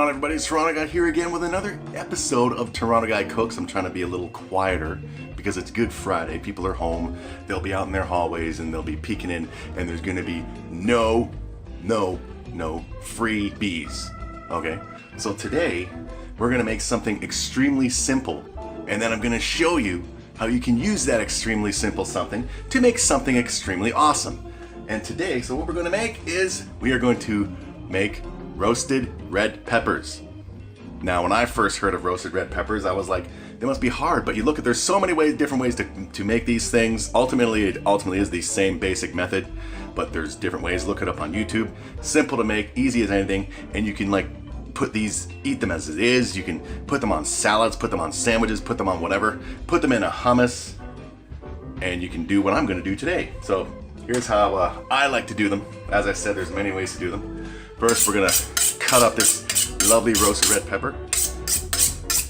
on, everybody? It's Toronto Guy here again with another episode of Toronto Guy Cooks. I'm trying to be a little quieter because it's Good Friday. People are home. They'll be out in their hallways and they'll be peeking in, and there's going to be no freebies. Okay? So today, we're going to make something extremely simple, and then I'm going to show you how you can use that extremely simple something to make something extremely awesome. And today, so what we're going to make is we are going to make roasted red peppers. Now, when I first heard of roasted red peppers, I was like, they must be hard, but you look at, there's so many different ways to make these things. Ultimately, it is the same basic method, but there's different ways. Look it up on YouTube. Simple to make, easy as anything, and you can eat them as it is. You can put them on salads, put them on sandwiches, put them on whatever, put them in a hummus, and you can do what I'm gonna do today. So here's how I like to do them. As I said, there's many ways to do them. First, we're gonna cut up this lovely roasted red pepper,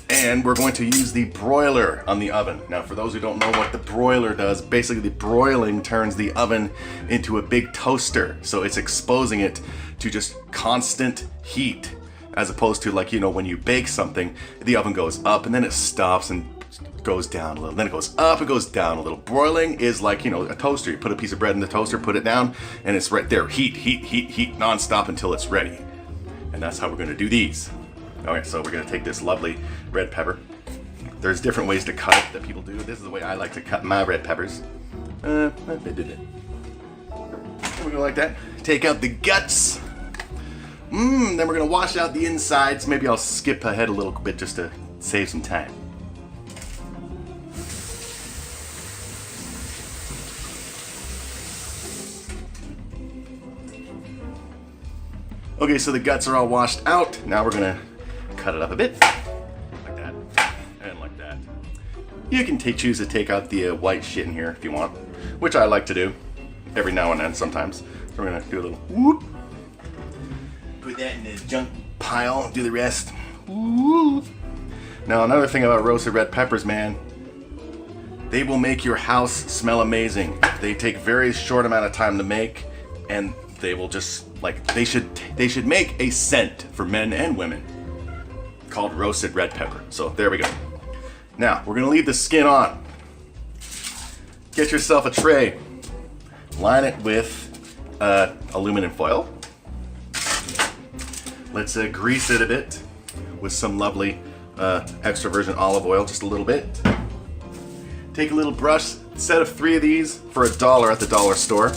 and we're going to use the broiler on the oven. Now, for those who don't know what the broiler does, basically the broiling turns the oven into a big toaster. So it's exposing it to just constant heat, as opposed to, like, you know, when you bake something, the oven goes up and then it stops and goes down a little, then it goes up, it goes down a little. Broiling is like, you know, a toaster. You put a piece of bread in the toaster, put it down, and it's right there. Heat, non-stop until it's ready. And that's how we're gonna do these. Okay, so we're gonna take this lovely red pepper. There's different ways to cut it that people do. This is the way I like to cut my red peppers. There we go, like that. Take out the guts. Then we're gonna wash out the insides. Maybe I'll skip ahead a little bit just to save some time. Okay, so the guts are all washed out. Now we're gonna cut it up a bit, like that, and like that. You can choose to take out the white shit in here if you want, which I like to do every now and then sometimes. So we're gonna do a little whoop. Put that in the junk pile, do the rest. Whoop. Now, another thing about roasted red peppers, man, they will make your house smell amazing. They take very short amount of time to make, and they will just, like, they should make a scent for men and women called roasted red pepper. So there we go. Now we're gonna leave the skin on. Get yourself a tray, line it with aluminum foil. Let's grease it a bit with some lovely extra virgin olive oil, just a little bit. Take a little brush, set of 3 of these for $1 at the dollar store.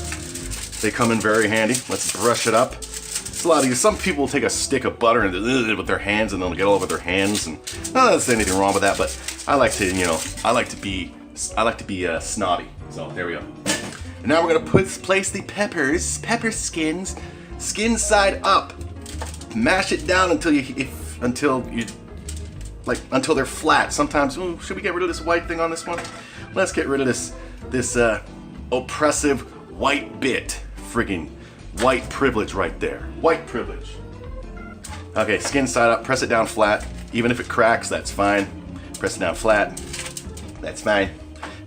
They come in very handy. Let's brush it up. It's a lot easier. Some people will take a stick of butter and with their hands, and they'll get all over their hands. And not that there's anything wrong with that, but I like to, you know, I like to be snobby. So there we go. And now we're gonna place the pepper skins, skin side up. Mash it down until they're flat. Sometimes, should we get rid of this white thing on this one? Let's get rid of this oppressive white bit. Friggin' white privilege right there. White privilege. Okay, skin side up, press it down flat. Even if it cracks, that's fine. Press it down flat, that's fine.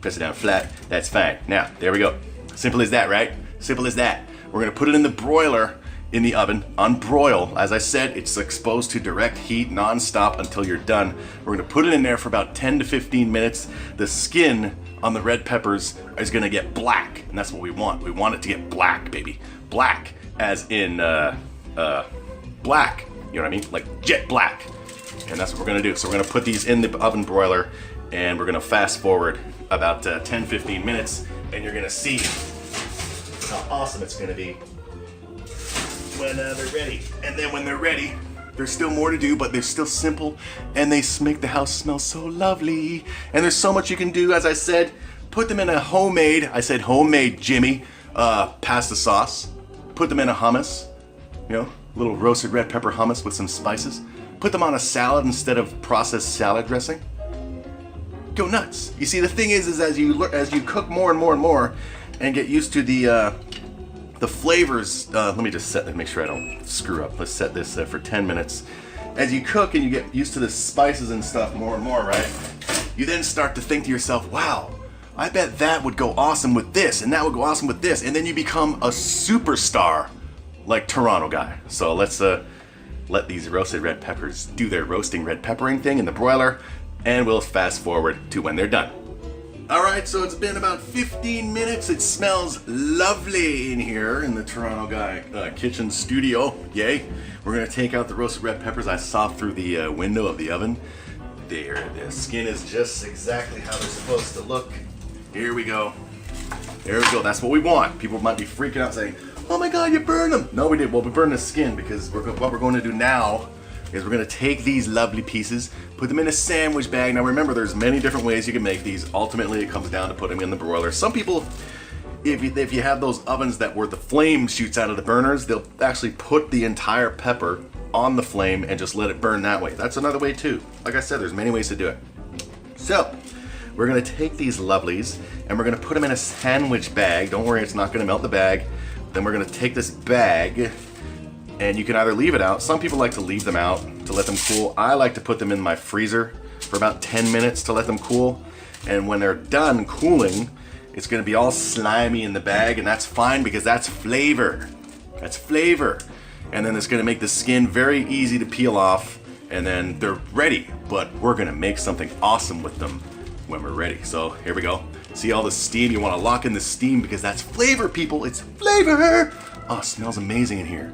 Press it down flat, that's fine. Now, there we go. Simple as that, right? Simple as that. We're gonna put it in the broiler in the oven, on broil. As I said, it's exposed to direct heat non-stop until you're done. We're gonna put it in there for about 10 to 15 minutes. The skin on the red peppers is gonna get black, and that's what we want. We want it to get black, baby. Black, as in black, you know what I mean? Like jet black. And that's what we're gonna do. So we're gonna put these in the oven broiler, and we're gonna fast forward about 10-15 minutes, and you're gonna see how awesome it's gonna be when they're ready. And then when they're ready, there's still more to do, but they're still simple, and they make the house smell so lovely. And there's so much you can do. As I said, put them in a homemade, Jimmy, pasta sauce. Put them in a hummus, you know, little roasted red pepper hummus with some spices. Put them on a salad instead of processed salad dressing. Go nuts. You see, the thing is as you cook more and more and more, and get used to the flavors, let me just make sure I don't screw up. Let's set this for 10 minutes. As you cook and you get used to the spices and stuff more and more, right? You then start to think to yourself, wow, I bet that would go awesome with this, and that would go awesome with this, and then you become a superstar like Toronto Guy. So let's let these roasted red peppers do their roasting red peppering thing in the broiler, and we'll fast forward to when they're done. Alright, so it's been about 15 minutes. It smells lovely in here in the Toronto Guy kitchen studio. Yay. We're going to take out the roasted red peppers I saw through the window of the oven. There, the skin is just exactly how they're supposed to look. Here we go. There we go. That's what we want. People might be freaking out saying, oh my god, you burned them. No, we did. Well, we burned the skin because what we're going to do now is we're going to take these lovely pieces, put them in a sandwich bag. Now remember, there's many different ways you can make these. Ultimately, it comes down to putting them in the broiler. Some people, if you have those ovens where the flame shoots out of the burners, they'll actually put the entire pepper on the flame and just let it burn that way. That's another way too. Like I said, there's many ways to do it. So, we're going to take these lovelies and we're going to put them in a sandwich bag. Don't worry, it's not going to melt the bag. Then we're going to take this bag, and you can either leave it out. Some people like to leave them out to let them cool. I like to put them in my freezer for about 10 minutes to let them cool. And when they're done cooling, it's going to be all slimy in the bag, and that's fine because that's flavor. That's flavor. And then it's going to make the skin very easy to peel off, and then they're ready. But we're going to make something awesome with them when we're ready. So here we go. See all the steam? You want to lock in the steam because that's flavor, people. It's flavor. Oh, it smells amazing in here.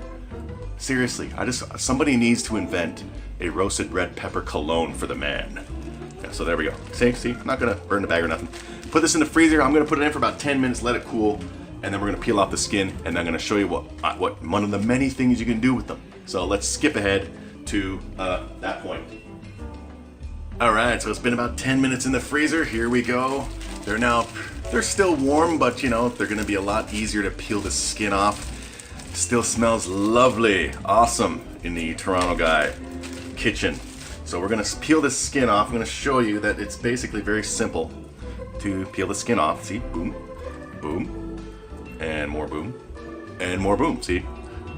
Seriously, somebody needs to invent a roasted red pepper cologne for the man. Yeah, so there we go. See, I'm not gonna burn the bag or nothing. Put this in the freezer. I'm gonna put it in for about 10 minutes, let it cool, and then we're gonna peel off the skin, and I'm gonna show you what one of the many things you can do with them. So let's skip ahead to that point. All right, so it's been about 10 minutes in the freezer. Here we go. They're still warm, but you know, they're gonna be a lot easier to peel the skin off. Still smells lovely, awesome in the Toronto Guy kitchen. So we're gonna peel this skin off. I'm gonna show you that it's basically very simple to peel the skin off. See, boom, boom, and more boom, and more boom. See,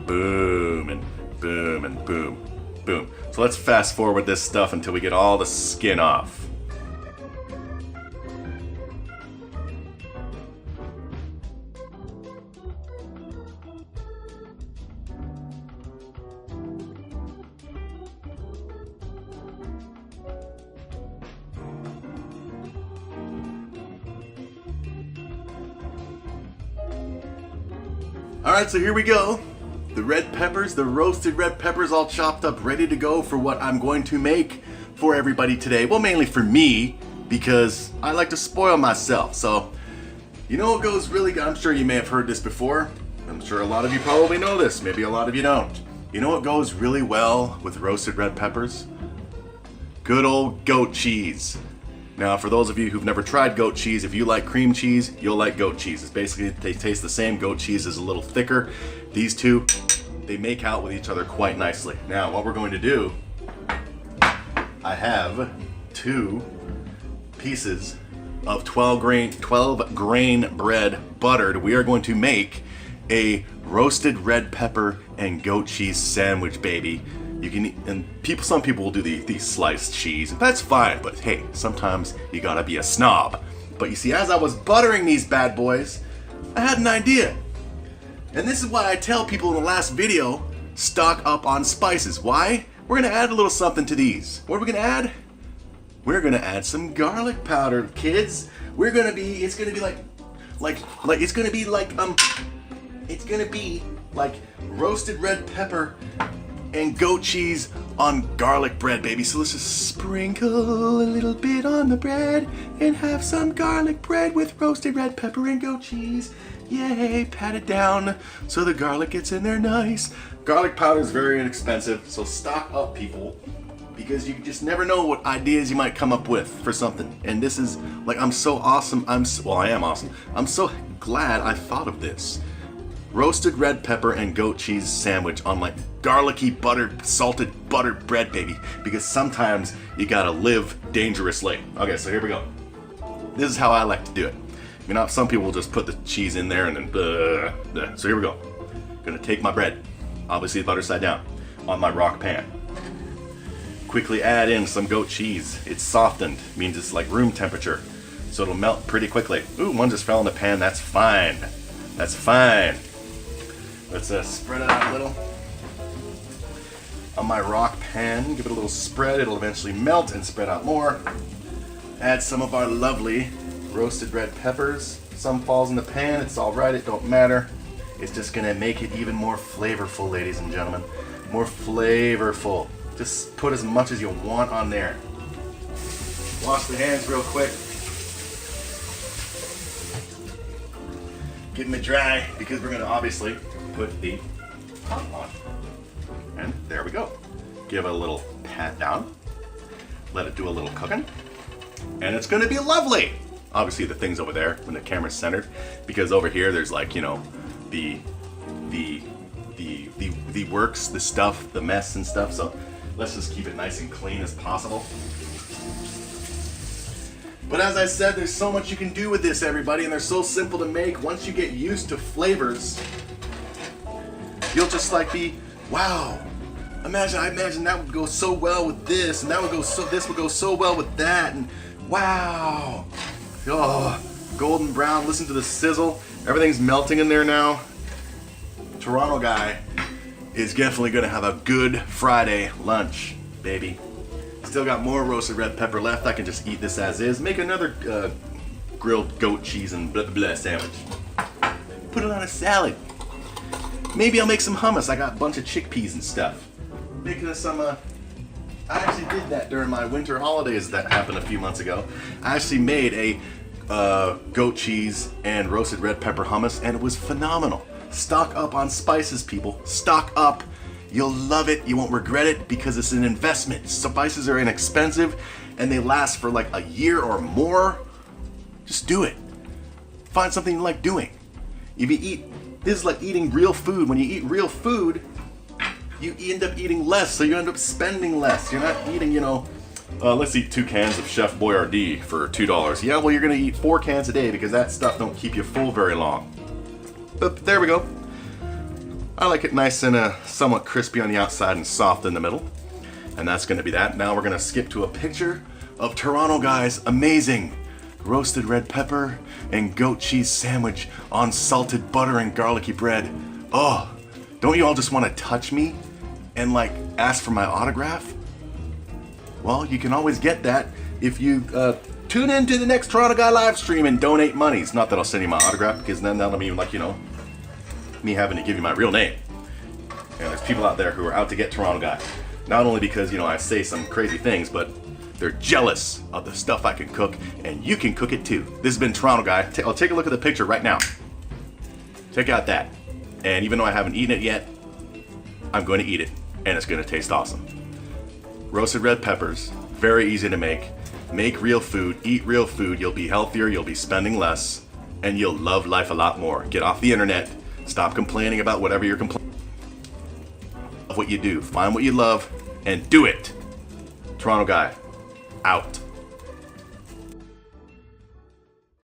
boom, and boom, and boom, boom. So let's fast forward this stuff until we get all the skin off. Alright, so here we go. The red peppers, the roasted red peppers all chopped up, ready to go for what I'm going to make for everybody today. Well, mainly for me, because I like to spoil myself. So, you know what goes really good? I'm sure you may have heard this before. I'm sure a lot of you probably know this. Maybe a lot of you don't. You know what goes really well with roasted red peppers? Good old goat cheese. Now, for those of you who've never tried goat cheese, if you like cream cheese, you'll like goat cheese. It's basically, they taste the same. Goat cheese is a little thicker. These two, they make out with each other quite nicely. Now, what we're going to do, I have 2 pieces of 12 grain bread buttered. We are going to make a roasted red pepper and goat cheese sandwich, baby. You can, and some people will do the sliced cheese, and that's fine, but hey, sometimes you gotta be a snob. But you see, as I was buttering these bad boys, I had an idea. And this is why I tell people in the last video, stock up on spices. Why? We're gonna add a little something to these. What are we gonna add? We're gonna add some garlic powder, kids. It's gonna be like roasted red pepper and goat cheese on garlic bread, baby. So let's just sprinkle a little bit on the bread and have some garlic bread with roasted red pepper and goat cheese. Yay, pat it down so the garlic gets in there nice. Garlic powder is very inexpensive, so stock up, people, because you just never know what ideas you might come up with for something. And this is, like, I'm so awesome. I am awesome. I'm so glad I thought of this. Roasted red pepper and goat cheese sandwich on like garlicky salted buttered bread, baby. Because sometimes you gotta live dangerously. Okay, so here we go. This is how I like to do it. You know, some people will just put the cheese in there and then So here we go. Gonna take my bread, obviously butter side down, on my rock pan. Quickly add in some goat cheese. It's softened, means it's like room temperature, so it'll melt pretty quickly. Ooh, one just fell in the pan. That's fine. That's fine. Let's spread it out a little. on my rock pan. Give it a little spread. It'll eventually melt and spread out more. Add some of our lovely roasted red peppers. Some falls in the pan. It's all right. It don't matter. It's just gonna make it even more flavorful, ladies and gentlemen. More flavorful. Just put as much as you want on there. Wash the hands real quick. Get them dry because we're gonna obviously put the top on. And there we go. Give it a little pat down. Let it do a little cooking. And it's gonna be lovely. Obviously the thing's over there when the camera's centered, because over here there's like, you know, the works, the stuff, the mess and stuff. So let's just keep it nice and clean as possible. But as I said, there's so much you can do with this, everybody, and they're so simple to make. Once you get used to flavors, you'll just like be, wow. I imagine that would go so well with this, and this would go so well with that, and wow. Oh, golden brown. Listen to the sizzle. Everything's melting in there now. Toronto guy is definitely gonna have a good Friday lunch, baby. Still got more roasted red pepper left. I can just eat this as is. Make another grilled goat cheese and blah blah blah sandwich. Put it on a salad. Maybe I'll make some hummus. I got a bunch of chickpeas and stuff. Making some, I actually did that during my winter holidays that happened a few months ago. I actually made a goat cheese and roasted red pepper hummus, and it was phenomenal. Stock up on spices, people. Stock up. You'll love it. You won't regret it because it's an investment. Spices are inexpensive and they last for like a year or more. Just do it. Find something you like doing. This is like eating real food. When you eat real food, you end up eating less, so you end up spending less. You're not eating, let's eat 2 cans of Chef Boyardee for $2. Yeah, well, you're gonna eat 4 cans a day because that stuff don't keep you full very long. But there we go. I like it nice and somewhat crispy on the outside and soft in the middle. And that's gonna be that. Now we're gonna skip to a picture of Toronto Guy's amazing roasted red pepper and goat cheese sandwich on salted butter and garlicky bread. Oh, don't you all just wanna touch me and like ask for my autograph? Well, you can always get that if you tune in to the next Toronto Guy live stream and donate money. It's not that I'll send you my autograph because then that'll mean like, me having to give you my real name. And there's people out there who are out to get Toronto Guy. Not only because, I say some crazy things, but they're jealous of the stuff I can cook, and you can cook it too. This has been Toronto Guy. I'll take a look at the picture right now. Check out that. And even though I haven't eaten it yet, I'm going to eat it, and it's going to taste awesome. Roasted red peppers, very easy to make. Make real food, eat real food. You'll be healthier, you'll be spending less, and you'll love life a lot more. Get off the internet. Stop complaining about whatever you're complaining. Love what you do. Find what you love and do it. Toronto Guy, out.